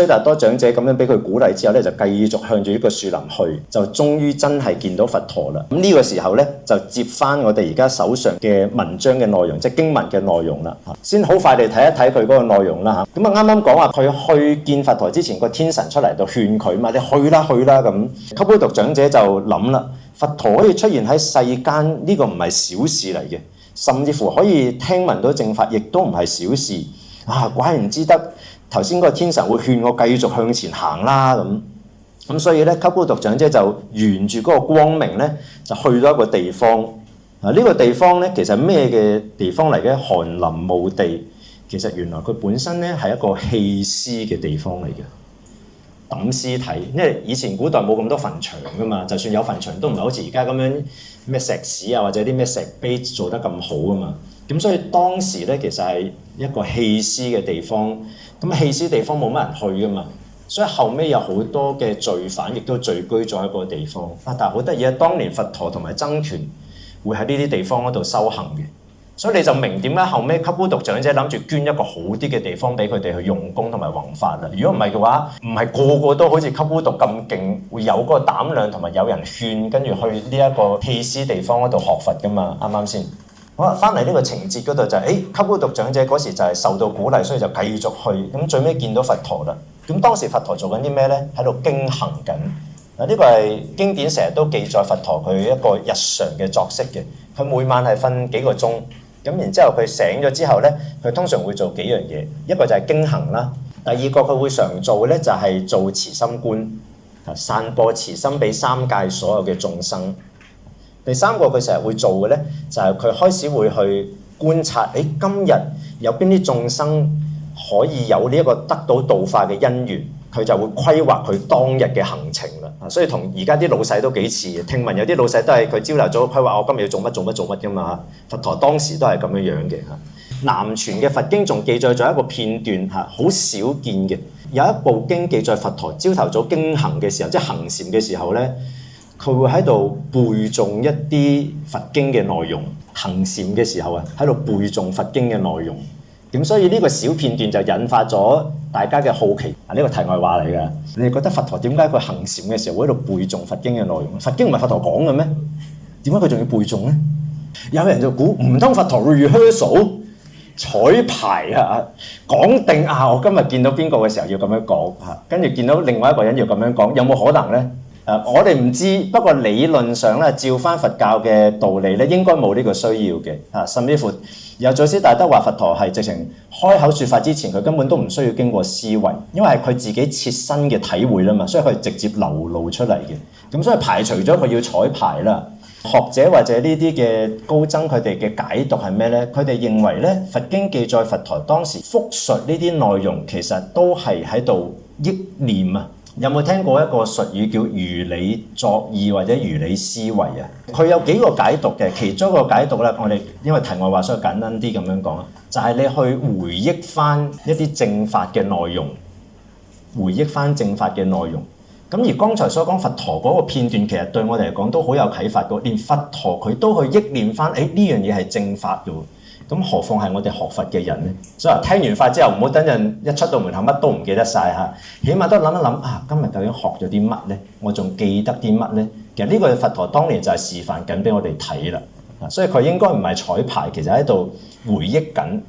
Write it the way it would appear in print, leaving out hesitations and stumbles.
須達多長者咁樣俾佢鼓勵之後咧，就繼續向住呢個樹林去，就終於真係見到佛陀啦。咁呢個時候咧，就接翻我哋而家手上嘅文章嘅內容，即係經文嘅內容啦。先好快地睇一睇佢嗰個內容啦嚇。咁啊啱啱講話佢去見佛陀之前，個天神出嚟就勸佢嘛，你去啦去啦咁。鳩槃獨長者就諗啦，佛陀可以出現喺世間呢個唔係小事嚟嘅，甚至乎可以聽聞到正法，亦都唔係小事啊！怪唔之得頭先嗰個天神會勸我繼續向前行啦咁。所以咧，鳩槃獨長者就沿住嗰個光明咧，就去到一個地方。呢個地方咧，其實咩嘅地方嚟嘅？寒林墓地。其實原來佢本身咧係一個棄屍嘅地方嚟嘅。抌屍體，因為以前古代冇咁多墳場噶嘛，就算有墳場都唔係好似而家咁樣咩石屎啊或者啲咩石碑做得咁好啊嘛。咁所以當時咧其實係一個棄屍嘅地方。咁棄屍地方冇乜人去噶嘛，所以後尾有好多嘅罪犯亦都聚居咗喺嗰個地方。但係好得意啊，當年佛陀同埋僧團會喺呢啲地方嗰度修行嘅。所以你就明點解後尾鳩槃獨長者諗住捐一個好啲嘅地方俾佢哋去用功同埋弘法啦。如果唔係嘅話，唔係個個都好似鳩槃獨咁勁，會有嗰個膽量同埋有人勸，跟住去呢一個棄屍地方嗰度學佛噶嘛？啱啱先？好啦，翻嚟呢個情節嗰度就係，鳩槃獨長者嗰時就係受到鼓勵，所以就繼續去。咁最尾見到佛陀啦。咁當時佛陀做緊啲咩咧？喺度經行緊。嗱，呢個係經典成日都記載佛陀佢一個日常嘅作息嘅。佢每晚係瞓幾個鐘。咁然之後佢醒咗之後咧，佢通常會做幾樣嘢，一個就係經行啦，第二個佢會常做咧就係做慈心觀，散播慈心俾三界所有嘅眾生。第三個佢成日會做嘅咧，就係佢開始會去觀察，今日有邊啲眾生可以有呢一個得到道化嘅因緣，佢就會規劃佢當日嘅行程啦。所以同而家啲老細都幾似嘅。聽聞有啲老細都係佢朝頭早規劃，我今日要做乜做乜做乜㗎嘛。佛陀當時都係咁樣樣嘅嚇。南傳嘅佛經仲記載咗一個片段嚇，好少見嘅。有一部經記載佛陀朝頭早經行嘅時候，即係行禪嘅時候咧，佢會喺度背誦一啲佛經嘅內容。行禪嘅時候啊，喺度背誦佛經嘅內容。咁所以呢個小片段就引發咗大家嘅好奇。呢個題外話嚟㗎。你哋覺得佛陀點解佢行禪嘅時候會喺度背誦佛經嘅內容？佛經唔係佛陀講嘅咩？點解佢仲要背誦咧？有人就估唔通佛陀 rehearsal 彩排啊，講定啊，我今日見到邊個嘅時候要咁樣講嚇，跟住見到另外一個人要咁樣講，有冇可能咧？我哋唔知，不過理論上咧，照翻佛教嘅道理咧，應該冇呢個需要嘅嚇，甚至乎有祖師大德話佛陀係直情開口説法之前，佢根本都唔需要經過思維，因為係佢自己切身嘅體會啦嘛，所以佢係直接流露出嚟嘅。咁所以排除咗佢要彩排啦。學者或者呢啲嘅高僧佢哋嘅解讀係咩咧？佢哋認為咧，佛經記載佛陀當時復述呢啲內容，其實都係喺度憶念啊。有冇聽過一個術語叫如理作意或者如理思維啊？佢有幾個解讀嘅，其中一個解讀咧，我哋因為題外話，所以簡單啲咁樣講，就係你去回憶翻一啲正法嘅內容，回憶翻正法嘅內容。咁而剛才所講佛陀嗰個片段，其實對我哋嚟講都好有啟發嘅，連佛陀佢都去憶念翻，呢樣嘢係正法嘅喎。咁何況係我哋學佛嘅人咧？所以聽完法之後，唔好等陣一出到門口乜都唔記得晒嚇，起碼都諗一諗啊，今日究竟學咗啲乜咧？我仲記得啲乜咧？其實呢個佛陀當年就係示範緊俾我哋睇啦。所以佢應該唔係彩排，其實喺度回憶緊